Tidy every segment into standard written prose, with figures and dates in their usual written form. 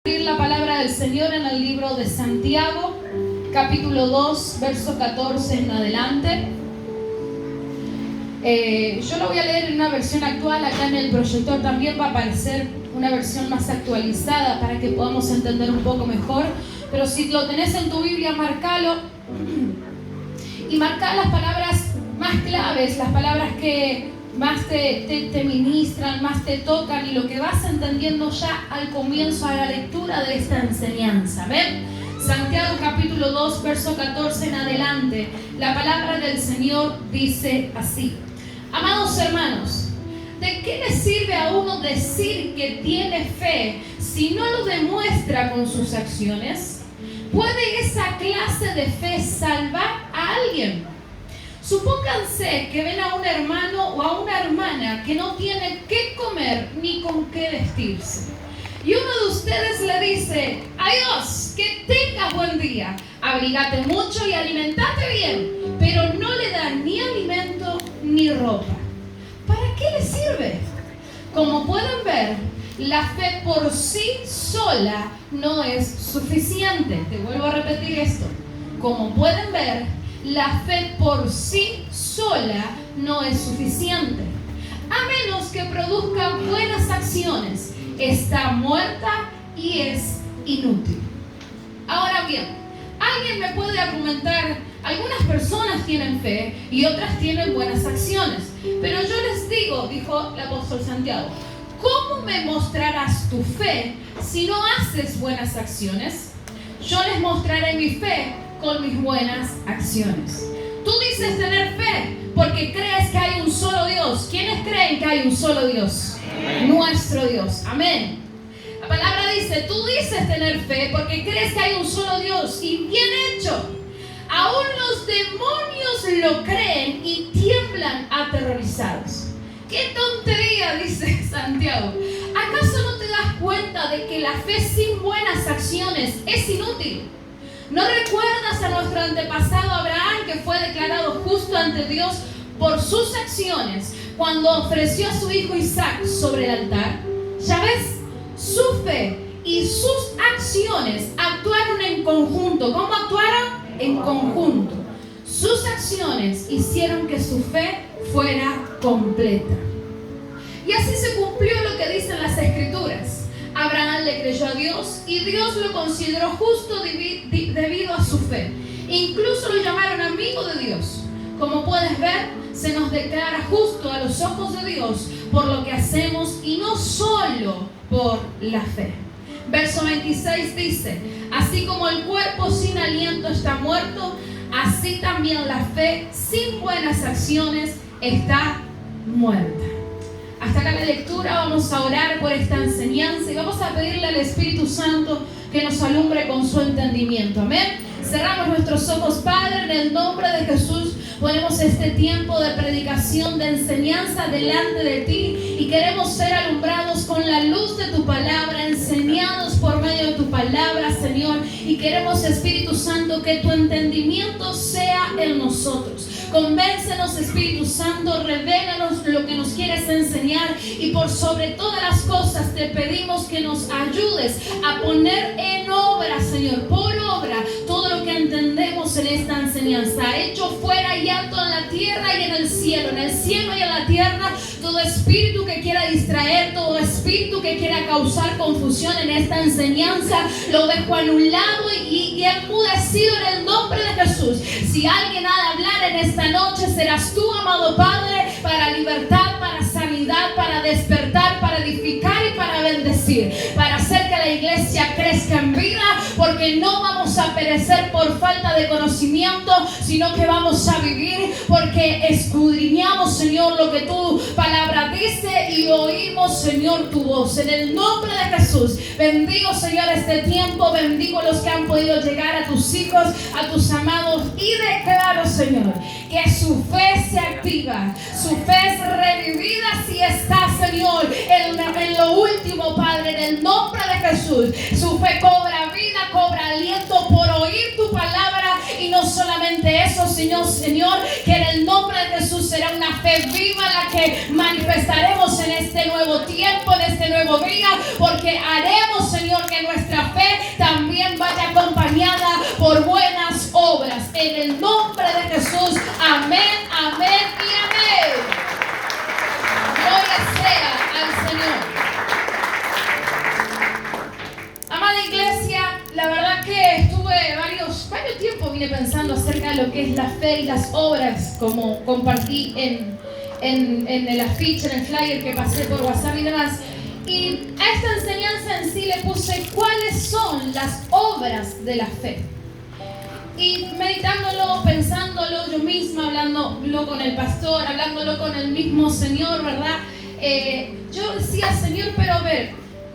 La palabra del Señor en el libro de Santiago, capítulo 2, verso 14 en adelante. Yo lo voy a leer en una versión actual. Acá en el proyector también va a aparecer una versión más actualizada para que podamos entender un poco mejor. Pero si lo tenés en tu Biblia, marcalo y marca las palabras más claves, las palabras que más te ministran, más te tocan, y lo que vas entendiendo ya al comienzo a la lectura de esta enseñanza. ¿Ven? Santiago capítulo 2, verso 14 en adelante. La palabra del Señor dice así: amados hermanos, ¿de qué le sirve a uno decir que tiene fe si no lo demuestra con sus acciones? ¿Puede esa clase de fe salvar a alguien? Supónganse que ven a un hermano o a una hermana que no tiene qué comer ni con qué vestirse. Y uno de ustedes le dice: adiós, que tengas buen día, abrígate mucho y alimentate bien, pero no le da ni alimento ni ropa. ¿Para qué le sirve? Como pueden ver, la fe por sí sola no es suficiente. Te vuelvo a repetir esto. Como pueden ver, la fe por sí sola no es suficiente. A menos que produzca buenas acciones, está muerta y es inútil. Ahora bien, alguien me puede argumentar: algunas personas tienen fe y otras tienen buenas acciones. Pero yo les digo, dijo el apóstol Santiago, ¿cómo me mostrarás tu fe si no haces buenas acciones? Yo les mostraré mi fe con mis buenas acciones. Tú dices tener fe porque crees que hay un solo Dios. ¿Quiénes creen que hay un solo Dios? Amén. Nuestro Dios. Amén. La palabra dice: tú dices tener fe porque crees que hay un solo Dios. Y bien hecho. Aún los demonios lo creen y tiemblan aterrorizados. ¡Qué tontería!, dice Santiago. ¿Acaso no te das cuenta de que la fe sin buenas acciones es inútil? ¿No recuerdas a nuestro antepasado Abraham, que fue declarado justo ante Dios por sus acciones cuando ofreció a su hijo Isaac sobre el altar? ¿Ya ves? Su fe y sus acciones actuaron en conjunto. ¿Cómo actuaron? En conjunto. Sus acciones hicieron que su fe fuera completa. Y así se cumplió lo que dicen las Escrituras. Abraham le creyó a Dios y Dios lo consideró justo debido a su fe. Incluso lo llamaron amigo de Dios. Como puedes ver, se nos declara justo a los ojos de Dios por lo que hacemos y no solo por la fe. Verso 26 dice: así como el cuerpo sin aliento está muerto, así también la fe sin buenas acciones está muerta. Hasta acá la lectura. Vamos a orar por esta enseñanza y vamos a pedirle al Espíritu Santo que nos alumbre con su entendimiento. Amén. Cerramos nuestros ojos, Padre, en el nombre de Jesús. Ponemos este tiempo de predicación, de enseñanza delante de ti, y queremos ser alumbrados con la luz de tu palabra, enseñados por medio de tu palabra, Señor. Y queremos, Espíritu Santo, que tu entendimiento sea en nosotros. Convéncenos, Espíritu Santo, revélanos lo que nos quieres enseñar, y por sobre todas las cosas te pedimos que nos ayudes a poner en obra, Señor, por obra, todo lo que entendemos en esta enseñanza. Hecho fuera y alto en la tierra y en el cielo y en la tierra, todo espíritu que quiera distraer, todo espíritu que quiera causar confusión en esta enseñanza, lo dejo anulado y enmudecido en el nombre de Jesús. Si alguien ha de hablar en esta noche, serás tú, amado Padre, para libertad, para sanidad, para despertar, para edificar y para bendecir, para hacer que la iglesia crezca en vida, porque no vamos a perecer por falta de conocimiento, sino que vamos a vivir porque escudriñamos, Señor, lo que tu palabra dice y oímos, Señor, tu voz. En el nombre de Jesús, bendigo, Señor, este tiempo, bendigo los que han podido llegar, a tus hijos, a tus amados, y declaro, Señor, que su fe se activa, su fe es revivida si está, Señor, en lo último, Padre, en el nombre de Jesús. Su fe cobra vida, cobra aliento por oír tu palabra, y no solamente solamente eso, Señor, que en el nombre de Jesús será una fe viva la que manifestaremos en este nuevo tiempo, en este nuevo día, porque haremos, Señor, que nuestra fe también vaya acompañada por buenas obras. En el nombre de Jesús, amén, amén y amén. Gloria sea al Señor. Amada iglesia, la verdad que estuve varios tiempos vine pensando acerca de lo que es la fe y las obras, como compartí en el afiche, en el flyer que pasé por WhatsApp y demás. Y a esta enseñanza en sí le puse cuáles son las obras de la fe. Y meditándolo, pensándolo yo misma, hablándolo con el pastor, hablándolo con el mismo Señor, ¿verdad? Yo decía, Señor, pero a ver,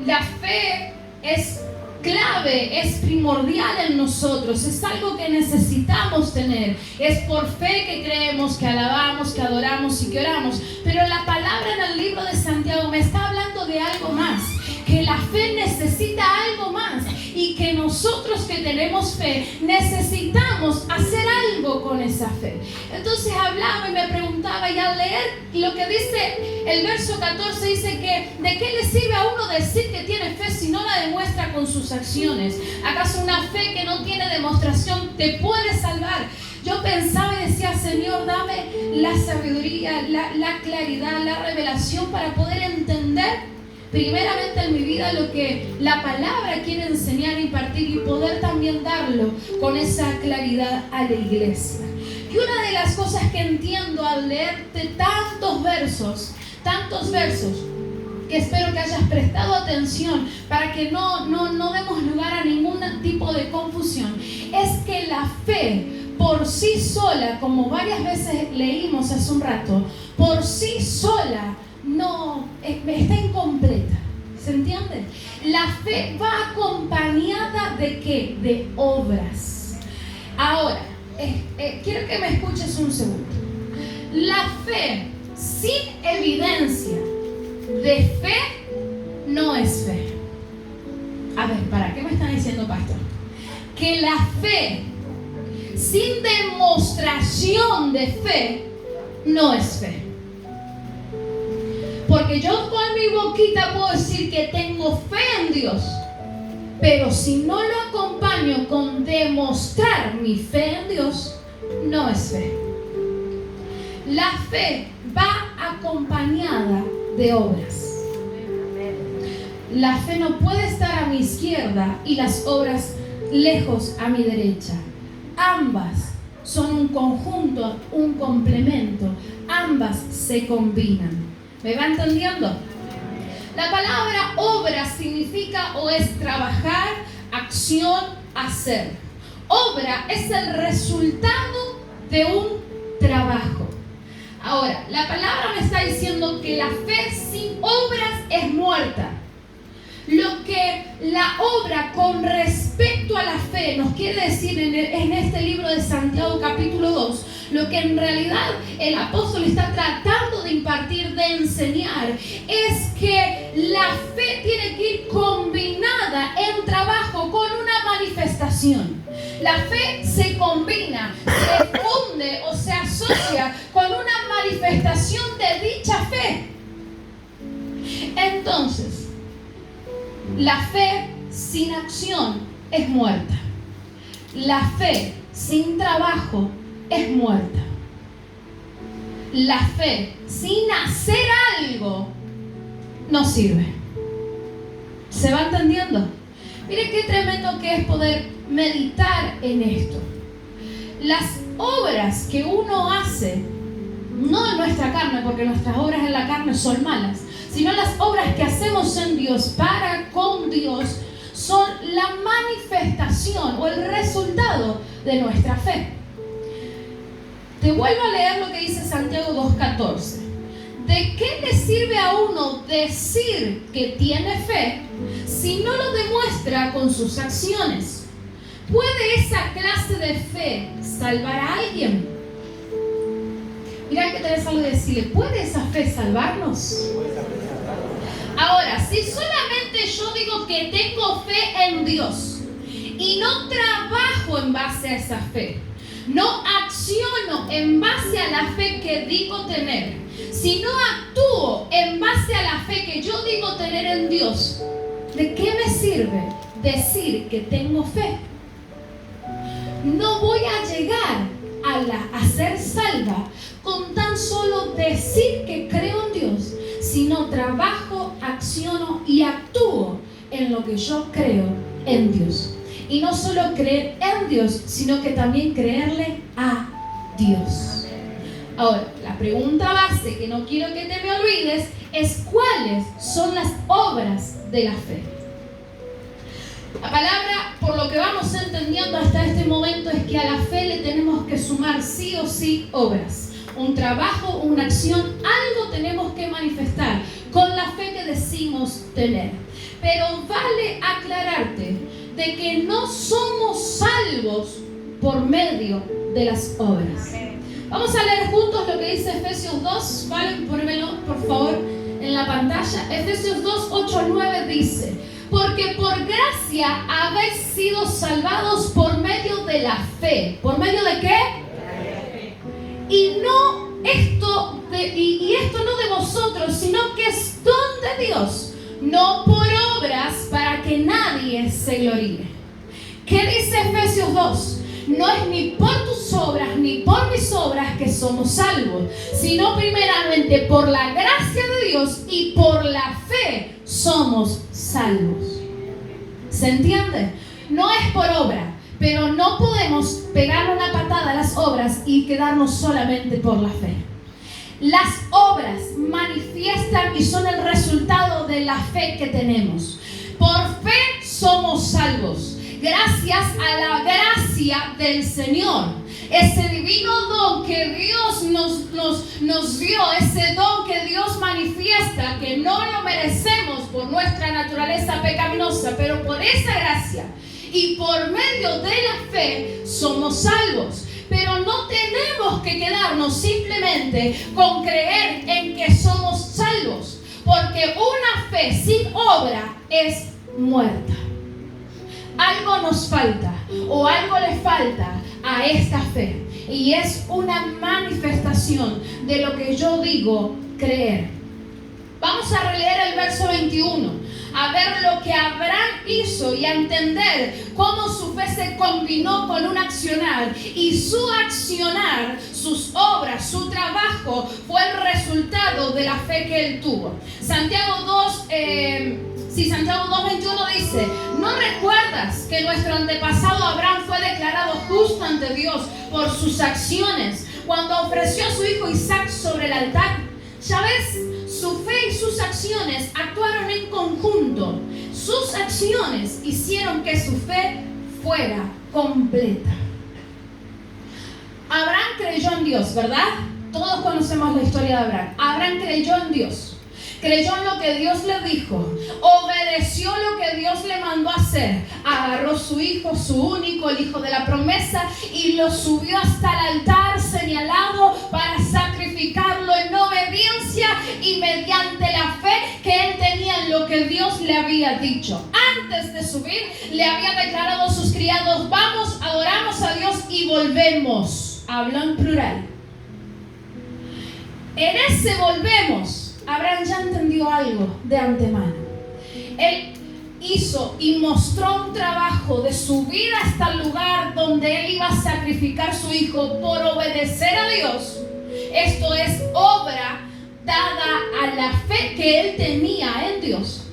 la fe es clave, es primordial en nosotros, es algo que necesitamos tener. Es por fe que creemos, que alabamos, que adoramos y que oramos. Pero la palabra en el libro de Santiago me está hablando de algo más, que la fe necesita algo más y que nosotros que tenemos fe necesitamos hacer algo con esa fe. Entonces hablaba y me preguntaba, y al leer lo que dice el verso 14, dice que ¿de qué le sirve a uno decir que tiene fe si no la demuestra con sus acciones? ¿Acaso una fe que no tiene demostración te puede salvar? Yo pensaba y decía, Señor, dame la sabiduría, la claridad, la revelación para poder entender primeramente en mi vida lo que la palabra quiere enseñar, impartir y poder también darlo con esa claridad a la iglesia. Y una de las cosas que entiendo al leerte tantos versos, que espero que hayas prestado atención para que no demos lugar a ningún tipo de confusión, es que la fe por sí sola, como varias veces leímos hace un rato, por sí sola no está incompleta. ¿Se entiende? La fe va acompañada ¿de qué? De obras. Ahora, quiero que me escuches un segundo. La fe sin evidencia de fe no es fe. A ver, ¿para qué me están diciendo, pastor? Que la fe sin demostración de fe no es fe. Porque yo con mi boquita puedo decir que tengo fe en Dios, pero si no lo acompaño con demostrar mi fe en Dios, no es fe. La fe va acompañada de obras. La fe no puede estar a mi izquierda y las obras lejos a mi derecha. Ambas son un conjunto, un complemento. Ambas se combinan. ¿Me va entendiendo? La palabra obra significa o es trabajar, acción, hacer. Obra es el resultado de un trabajo. Ahora, la palabra me está diciendo que la fe sin obras es muerta. Lo que la obra con respecto a la fe nos quiere decir en este libro de Santiago capítulo 2, lo que en realidad el apóstol está tratando de impartir, de enseñar, es que la fe tiene que ir combinada en trabajo con una manifestación. La fe se combina, se funde o se asocia con una manifestación de dicha fe. Entonces, la fe sin acción es muerta. La fe sin trabajo es muerta. La fe sin hacer algo no sirve. ¿Se va entendiendo? Miren qué tremendo que es poder meditar en esto. Las obras que uno hace, no en nuestra carne, porque nuestras obras en la carne son malas, sino las obras que hacemos en Dios, para con Dios, son la manifestación o el resultado de nuestra fe. Te vuelvo a leer lo que dice Santiago 2:14. ¿De qué le sirve a uno decir que tiene fe si no lo demuestra con sus acciones? ¿Puede esa clase de fe salvar a alguien? Mira que tenés algo que decirle. ¿Puede esa fe salvarnos? Ahora, si solamente yo digo que tengo fe en Dios y no trabajo en base a esa fe, no acciono en base a la fe que digo tener, si no actúo en base a la fe que yo digo tener en Dios, ¿de qué me sirve decir que tengo fe? No voy a llegar a ser salva con tan solo decir que creo en Dios, sino trabajo, acciono y actúo en lo que yo creo en Dios. Y no solo creer en Dios, sino que también creerle a Dios. Ahora, la pregunta base que no quiero que te me olvides es: ¿cuáles son las obras de la fe? La palabra, por lo que vamos entendiendo hasta este momento, es que a la fe le tenemos que sumar sí o sí obras. Un trabajo, una acción, algo tenemos que manifestar con la fe que decimos tener. Pero vale aclararte de que no somos salvos por medio de las obras. Vamos a leer juntos lo que dice Efesios 2, ¿vale? Pónmelo por favor en la pantalla. Efesios 2, 8 al 9 dice: porque por gracia habéis sido salvados por medio de la fe. ¿Por medio de qué? Y esto no de vosotros, sino que es don de Dios, no por obras, para que nadie se gloríe. ¿Qué dice Efesios 2? No es ni por tus obras ni por mis obras que somos salvos, sino primeramente por la gracia de Dios y por la fe somos salvos. ¿Se entiende? No es por obra, pero no podemos pegar una patada a las obras y quedarnos solamente por la fe. Las obras manifiestan y son el resultado de la fe que tenemos. Por fe somos salvos, gracias a la gracia del Señor. Ese divino don que Dios nos dio, ese don que Dios manifiesta, que no lo merecemos por nuestra naturaleza pecaminosa, pero por esa gracia y por medio de la fe somos salvos. Pero no tenemos que quedarnos simplemente con creer en que somos salvos, porque una fe sin obra es muerta. Algo nos falta o algo le falta a esta fe, y es una manifestación de lo que yo digo creer. Vamos a releer el verso 21, a ver lo que Abraham hizo y a entender cómo su fe se combinó con un accionar, y su accionar, sus obras, su trabajo fue el resultado de la fe que él tuvo. Santiago 2:21 dice: ¿no recuerdas que nuestro antepasado Abraham fue declarado justo ante Dios por sus acciones cuando ofreció a su hijo Isaac sobre el altar? Ya ves, su fe y sus acciones actuaron en conjunto. Sus acciones hicieron que su fe fuera completa. Abraham creyó en Dios, ¿verdad? Todos conocemos la historia de Abraham. Abraham creyó en Dios. Creyó en lo que Dios le dijo, obedeció lo que Dios le mandó a hacer, agarró su hijo, su único, el hijo de la promesa, y lo subió hasta el altar señalado para sacrificarlo en obediencia y mediante la fe que él tenía en lo que Dios le había dicho. Antes de subir, le había declarado a sus criados: vamos, adoramos a Dios y volvemos. Habló en plural. En ese volvemos, Abraham ya entendió algo de antemano. Él hizo y mostró un trabajo de subir hasta el lugar donde él iba a sacrificar a su hijo por obedecer a Dios. Esto es obra dada a la fe que él tenía en Dios.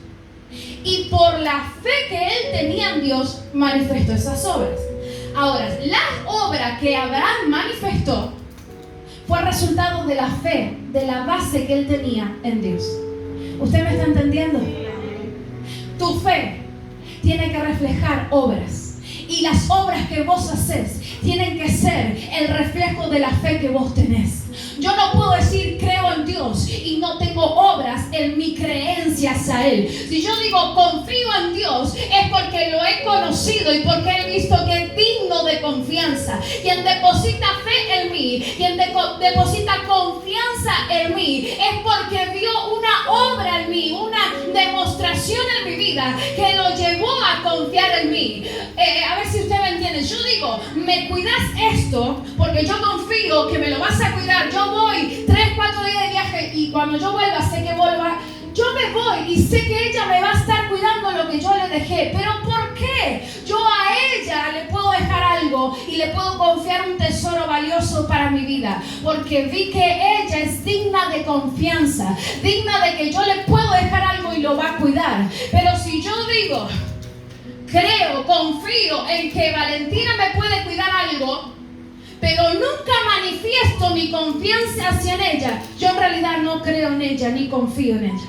Y por la fe que él tenía en Dios, manifestó esas obras. Ahora, la obra que Abraham manifestó fue resultado de la fe, de la base que él tenía en Dios. ¿Usted me está entendiendo? Tu fe tiene que reflejar obras, y las obras que vos haces tienen que ser el reflejo de la fe que vos tenés. Yo no puedo decir creo en Dios y no tengo obras en mi creencia hacia Él. Si yo digo confío en Dios, es porque lo he conocido y porque he visto que es digno de confianza. Quien deposita fe en mí, quien deposita confianza en mí, es porque vio una obra en mí, una demostración en mi vida que lo llevó a confiar en mí. A ver si usted me entiende. Yo digo, digo, me cuidas esto porque yo confío que me lo vas a cuidar. Yo voy 3-4 días de viaje y cuando yo vuelva, sé que vuelva, yo me voy y sé que ella me va a estar cuidando lo que yo le dejé. Pero ¿por qué? Yo a ella le puedo dejar algo y le puedo confiar un tesoro valioso para mi vida. Porque vi que ella es digna de confianza, digna de que yo le puedo dejar algo y lo va a cuidar. Pero si yo digo, creo, confío en que Valentina me puede cuidar algo, pero nunca manifiesto mi confianza hacia ella, yo en realidad no creo en ella ni confío en ella.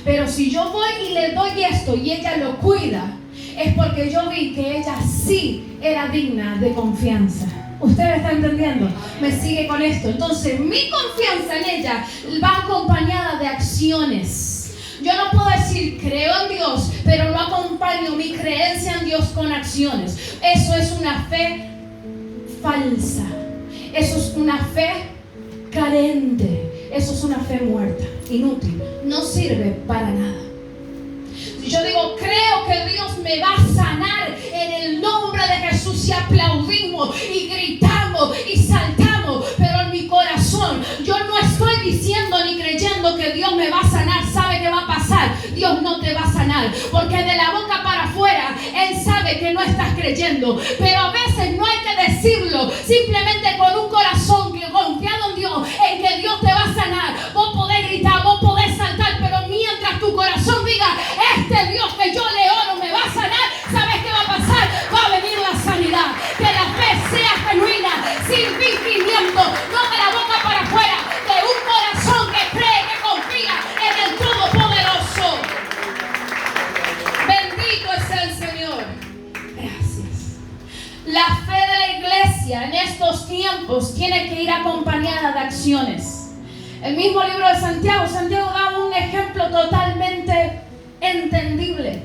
Pero si yo voy y le doy esto y ella lo cuida, es porque yo vi que ella sí era digna de confianza. ¿Usted me está entendiendo? Me sigue con esto. Entonces, mi confianza en ella va acompañada de acciones. Yo no puedo decir creo en Dios, pero no acompaño mi creencia en Dios con acciones. Eso es una fe falsa. Eso es una fe carente. Eso es una fe muerta, inútil, no sirve para nada. Si yo digo creo que Dios me va a sanar en el nombre de Jesús y aplaudimos y gritamos y saltamos, pero en mi corazón yo no estoy diciendo ni creyendo que Dios me va a sanar. ¿Sabe qué va a pasar? Dios no te va a sanar, porque de la boca para afuera Él sabe que no estás creyendo, pero a veces no hay que decirlo, simplemente con un corazón que confiado en Dios, en que Dios te va a sanar. Vos podés gritar, vos podés saltar, pero mientras tu corazón diga, este Dios que yo le oro me va a sanar, ¿sabes qué va a pasar? Va a venir la sanidad. Que la fe sea genuina, sin fingimiento, no de la boca para afuera, de un corazón que cree, que confía en el Todopoderoso. Bendito es el Señor. Gracias. La fe de la iglesia en estos tiempos tiene que ir acompañada de acciones. El mismo libro de Santiago da un ejemplo totalmente entendible.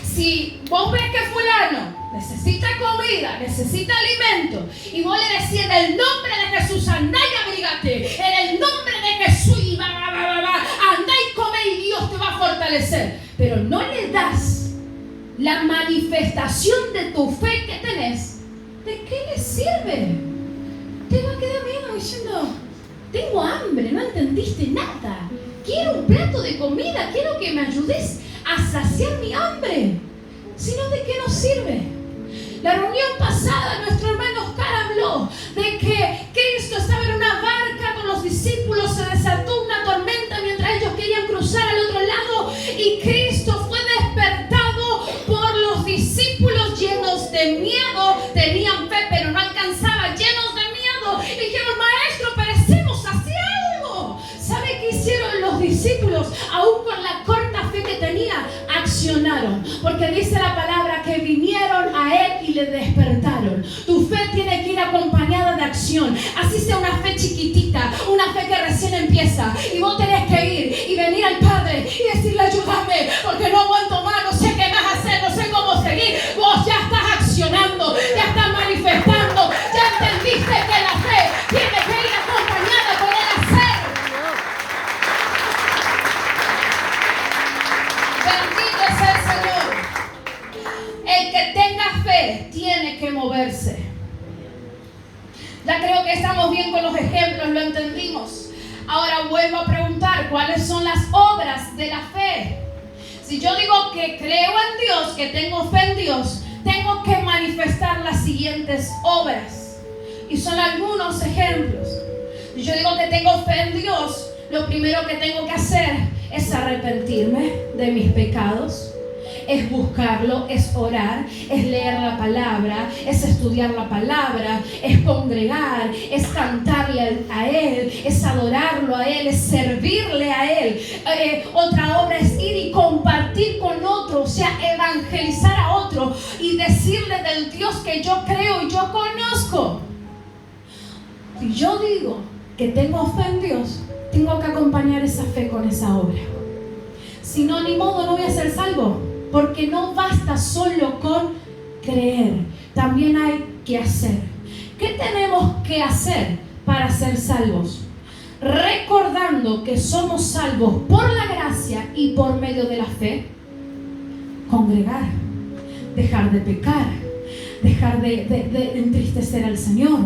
Si vos ves que fulano necesita comida, necesita alimento, y vos le decís en el nombre de Jesús, andá y abrígate, en el nombre de Jesús, y andá y come y Dios te va a fortalecer, pero no le das la manifestación de tu fe que tenés, ¿de qué le sirve? Te va a quedar viendo diciendo, tengo hambre, no entendiste nada, quiero un plato de comida, quiero que me ayudes a saciar mi hambre. Sino, ¿de qué nos sirve? La reunión pasada, nuestro hermano Oscar habló de que Cristo estaba en una barca con los discípulos, se desató una tormenta mientras ellos querían cruzar al otro lado y Cristo fue despertado por los discípulos llenos de miedo. Tenían fe, pero no alcanzaba, llenos de miedo. Y dijeron, maestro, perecemos, hace algo. ¿Sabe qué hicieron los discípulos? Aún con la corta fe que tenía, accionaron, porque dice la palabra que vinieron a Él y le despertaron. Tu fe tiene que ir acompañada de acción, así sea una fe chiquitita, una fe que recién empieza, y vos tenés que ir y venir al Padre y decirle, ayúdame, porque no aguanto más, no sé qué más hacer, no sé cómo seguir. Vos ya estás accionando, ya estás manifestando, ya entendiste que la fe tiene que ir acompañada con el hacer. Bendito es el Señor. El que tenga fe tiene que moverse. Ya creo que estamos bien con los ejemplos, lo entendimos. Ahora vuelvo a preguntar, ¿cuáles son las obras de la fe? Si yo digo que creo en Dios, que tengo fe en Dios, tengo que manifestar las siguientes obras. Y son algunos ejemplos. Si yo digo que tengo fe en Dios, lo primero que tengo que hacer es arrepentirme de mis pecados, es buscarlo, es orar, es leer la palabra, es estudiar la palabra, es congregar, es cantarle a Él, es adorarlo a Él, es servirle a Él. Otra obra es ir y compartir con otro, o sea, evangelizar a otro y decirle del Dios que yo creo y yo conozco. Si yo digo que tengo fe en Dios, tengo que acompañar esa fe con esa obra. Si no, ni modo, no voy a ser salvo. Porque no basta solo con creer, también hay que hacer. ¿Qué tenemos que hacer para ser salvos? Recordando que somos salvos por la gracia y por medio de la fe. Congregar, dejar de pecar, dejar de entristecer al Señor,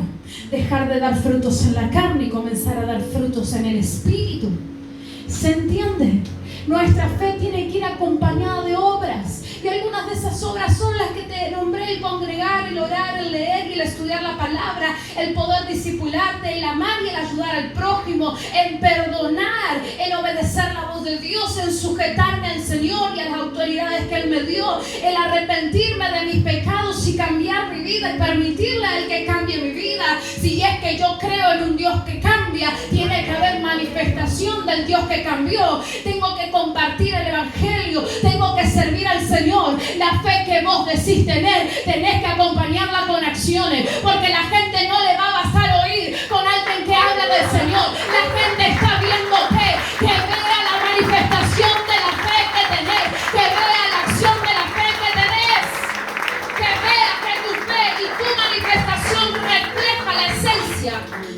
dejar de dar frutos en la carne y comenzar a dar frutos en el Espíritu. ¿Se entiende? Nuestra fe tiene que ir acompañada de obras. Y algunas de esas obras son las que te nombré: el congregar, el orar, el leer y el estudiar la palabra, el poder discipularte, el amar y el ayudar al prójimo, en perdonar, en obedecer la voz de Dios, en sujetarme al Señor y a las autoridades que Él me dio, el arrepentirme de mis pecados y cambiar mi vida y permitirle a Él que cambie mi vida. Si es que yo creo en un Dios que cambia, tiene que haber manifestación del Dios que cambió. Tengo que compartir el Evangelio, tengo que servir al Señor. La fe que vos decís tener, tenés que acompañarla con acciones, porque la gente no le va a bastar oír con alguien que habla del Señor. La gente está viendo que vea la manifestación de la fe que tenés, que vea la acción de la fe que tenés, que vea que tu fe y tu manifestación refleja la esencia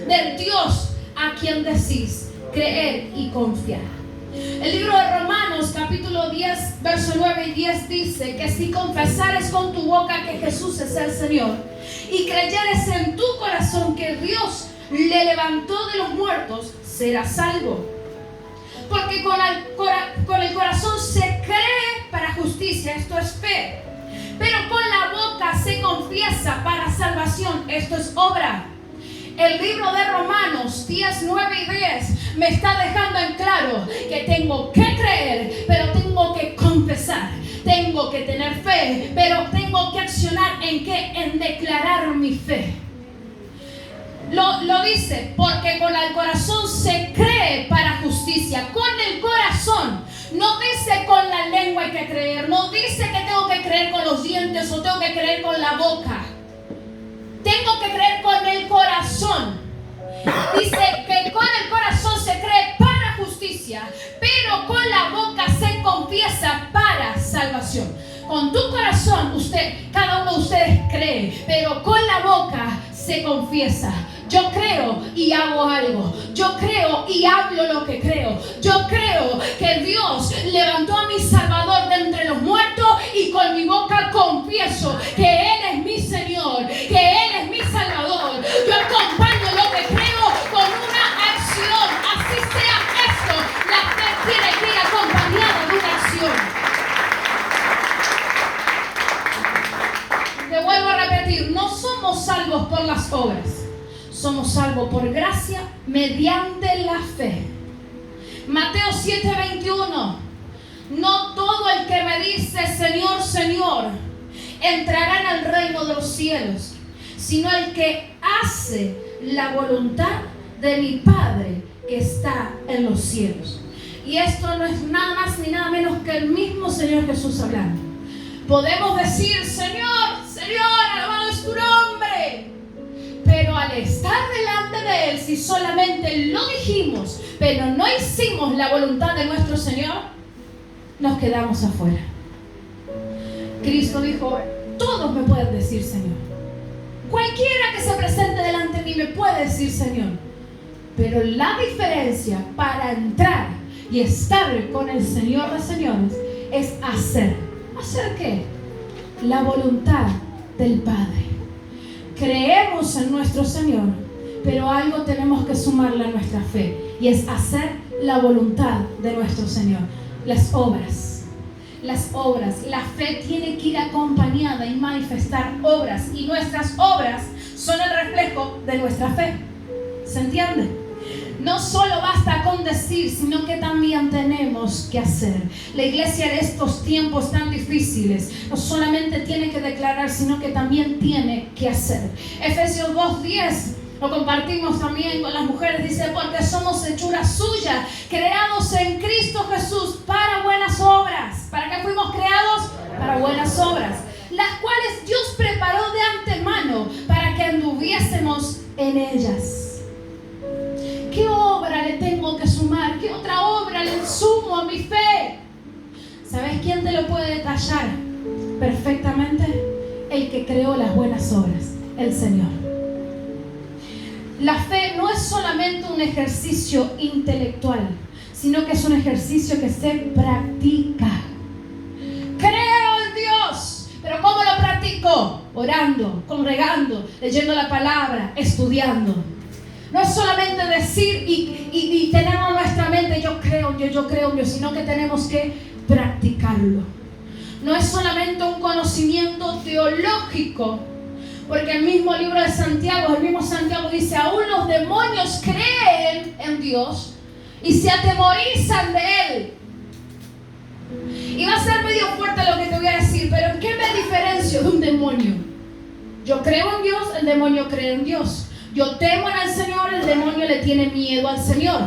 del Dios a quien decís creer y confiar. El libro de Romanos capítulo 10 verso 9 y 10 dice que si confesares con tu boca que Jesús es el Señor y creyeres en tu corazón que Dios le levantó de los muertos, serás salvo. Porque con el corazón se cree para justicia, esto es fe, pero con la boca se confiesa para salvación, esto es obra. El libro de Romanos 10, 9 y 10 me está dejando en claro que tengo que creer, pero tengo que confesar. Tengo que tener fe, pero tengo que accionar ¿en qué? En declarar mi fe. Lo dice, porque con el corazón se cree para justicia. Con el corazón. No dice con la lengua hay que creer. No dice que tengo que creer con los dientes o tengo que creer con la boca. Tengo que creer con el corazón. Dice que con el corazón se cree para justicia, pero con la boca se confiesa para salvación. Con tu corazón, cada uno de ustedes cree, pero con la boca se confiesa. Yo creo y hago algo. Yo creo y hablo lo que creo. Yo creo que Dios levantó a mi Salvador de entre los muertos y con mi boca confieso que Él es mi Señor, que Él es mi Salvador. Yo acompaño lo que creo con una acción. Así sea esto, la fe tiene que ir acompañada de una acción. Te vuelvo a repetir, no somos salvos por las obras. Somos salvos por gracia mediante la fe. Mateo 7:21. No todo el que me dice Señor, Señor, entrará en el reino de los cielos, sino el que hace la voluntad de mi Padre que está en los cielos. Y esto no es nada más ni nada menos que el mismo Señor Jesús hablando. Podemos decir, Señor, Señor, alabado es tu nombre. Pero al estar delante de Él, si solamente lo dijimos, pero no hicimos la voluntad de nuestro Señor, nos quedamos afuera. Cristo dijo, todos me pueden decir Señor. Cualquiera que se presente delante de mí me puede decir Señor. Pero la diferencia para entrar y estar con el Señor de señores es hacer. ¿Hacer qué? La voluntad del Padre. Creemos en nuestro Señor, pero algo tenemos que sumarle a nuestra fe, y es hacer la voluntad de nuestro Señor. Las obras. La fe tiene que ir acompañada y manifestar obras, y nuestras obras son el reflejo de nuestra fe. ¿Se entiende? No solo basta con decir, sino que también tenemos que hacer. La iglesia en estos tiempos tan difíciles no solamente tiene que declarar, sino que también tiene que hacer. Efesios 2:10 lo compartimos también con las mujeres. Dice, porque somos hechura suya, creados en Cristo Jesús para buenas obras. ¿Para qué fuimos creados? Para buenas obras, las cuales Dios preparó de antemano para que anduviésemos en ellas. ¿Qué obra le tengo que sumar? ¿Qué otra obra le sumo a mi fe? ¿Sabes quién te lo puede detallar perfectamente? El que creó las buenas obras, el Señor. La fe no es solamente un ejercicio intelectual, sino que es un ejercicio que se practica. Creo en Dios, pero ¿cómo lo practico? orando, congregando, leyendo la palabra, estudiando. No es solamente decir y tenerlo en nuestra mente, yo creo en Dios, sino que tenemos que practicarlo. No es solamente un conocimiento teológico, porque el mismo libro de Santiago, el mismo Santiago dice, aún los demonios creen en Dios y se atemorizan de Él. Y va a ser medio fuerte lo que te voy a decir, pero ¿en qué me diferencio de un demonio? Yo creo en Dios, el demonio cree en Dios. Yo temo al Señor, el demonio le tiene miedo al Señor.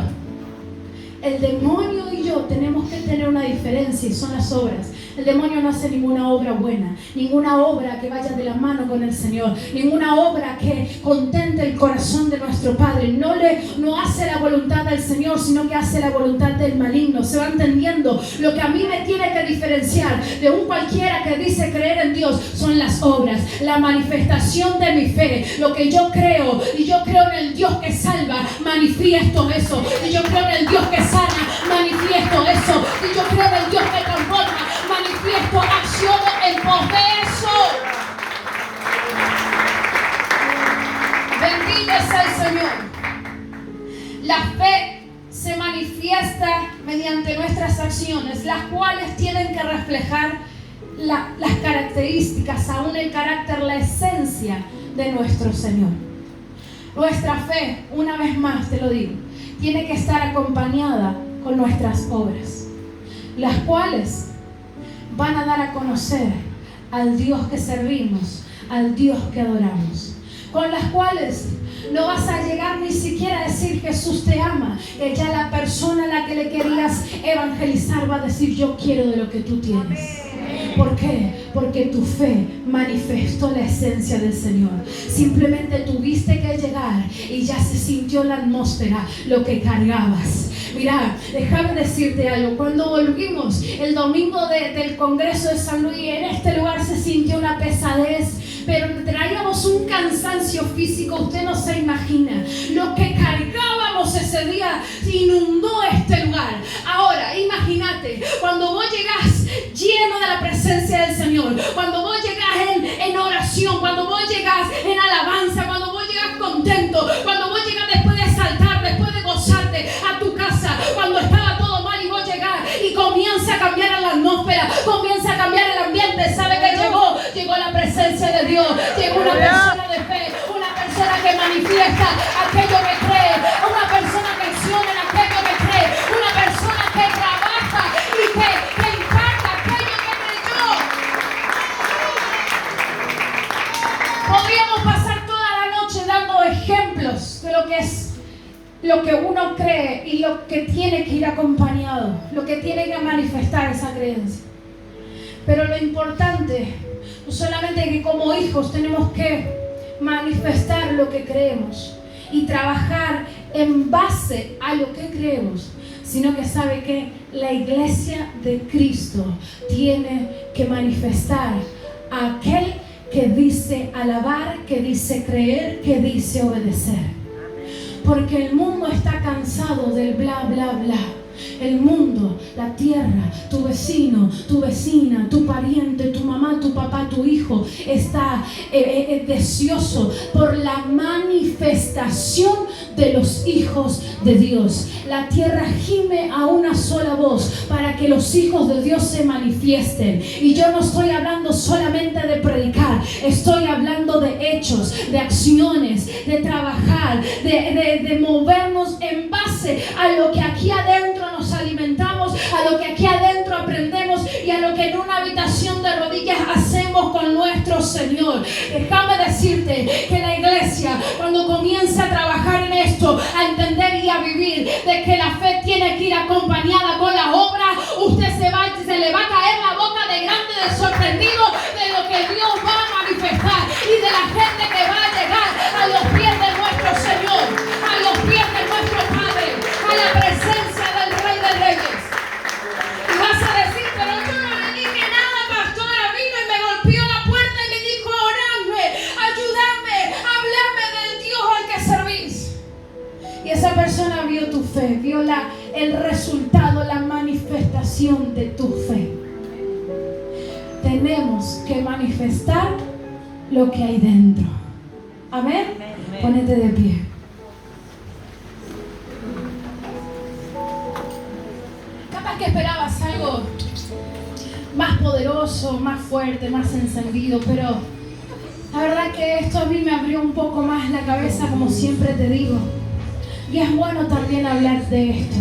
El demonio y yo tenemos que tener una diferencia y son las obras. El demonio no hace ninguna obra buena, ninguna obra que vaya de la mano con el Señor, ninguna obra que contente el corazón de nuestro Padre. No hace la voluntad del Señor, sino que hace la voluntad del maligno. Se va entendiendo. Lo que a mí me tiene que diferenciar de un cualquiera que dice creer en Dios son las obras, la manifestación de mi fe, lo que yo creo. Y yo creo en el Dios que salva, manifiesto eso. Y yo creo en el Dios que sana, manifiesto eso. Y yo creo en el Dios que transforma, manifiesto acciones en pos de eso. Bendito sea el Señor. La fe se manifiesta mediante nuestras acciones, las cuales tienen que reflejar las características, aún el carácter, la esencia de nuestro Señor. Nuestra fe, una vez más te lo digo, tiene que estar acompañada con nuestras obras, las cuales van a dar a conocer al Dios que servimos, al Dios que adoramos, con las cuales no vas a llegar ni siquiera a decir Jesús te ama, que ya la persona a la que le querías evangelizar va a decir yo quiero de lo que tú tienes. ¿Por qué? Porque tu fe manifestó la esencia del Señor. Simplemente tuviste que llegar y ya se sintió la atmósfera, lo que cargabas. Mira, déjame decirte algo. Cuando volvimos el domingo del Congreso de San Luis, en este lugar se sintió una pesadez, pero traíamos un cansancio físico, usted no se imagina. Lo que cargábamos ese día inundó este lugar. Ahora, imagínate, cuando vos llegás lleno de la presencia del Señor, cuando vos llegás en oración, cuando vos llegás en alabanza, cuando vos llegás contento, cuando vos llegás después de saltar, después de gozarte a tu casa, cuando estaba todo mal y vos llegás y comienza a cambiar la atmósfera, comienza a cambiar el ambiente. ¿Sabe qué llegó? Llegó la presencia de Dios, llegó una persona de fe, una persona que manifiesta aquello que cree, una persona que acciona en aquello que cree, una persona que trabaja y que impacta aquello que creyó. Podríamos pasar toda la noche dando ejemplos de lo que es lo que uno cree y lo que tiene que ir acompañado, lo que tiene que manifestar esa creencia. Pero lo importante, no solamente que como hijos tenemos que manifestar lo que creemos y trabajar en base a lo que creemos, sino que sabe que la iglesia de Cristo tiene que manifestar a aquel que dice alabar, que dice creer, que dice obedecer. Porque el mundo está cansado del bla, bla, bla. El mundo, la tierra, tu vecino, tu vecina, tu pariente, tu mamá, tu papá, tu hijo está deseoso por la manifestación de los hijos de Dios. La tierra gime a una sola voz para que los hijos de Dios se manifiesten. Y yo no estoy hablando solamente de predicar, estoy hablando de hechos, de acciones, de trabajar, de movernos en base a lo que aquí adentro nos alimentamos, a lo que aquí adentro aprendemos y a lo que en una habitación de rodillas hacemos con nuestro Señor. Déjame decirte que la iglesia, cuando comienza a trabajar en esto, a entender y a vivir de que la fe tiene que ir acompañada con la obra, usted se le va a caer la boca de grande, de sorprendido de lo que Dios va a manifestar y de la gente que va a llegar a los pies de nuestro Señor, a los pies de nuestro Padre, a la presencia del Rey de Reyes. Y vas a decir, pero yo no le dije nada, pastora, vino y me golpeó la puerta y me dijo, oradme, ayúdame, háblame del Dios al que servís. Y esa persona vio tu fe, vio el resultado, la manifestación de tu fe. Tenemos que manifestar lo que hay dentro. Amén. Ponete de pie. Capaz que esperabas algo más poderoso, más fuerte, más encendido, pero la verdad que esto a mí me abrió un poco más la cabeza, como siempre te digo. Y es bueno también hablar de esto.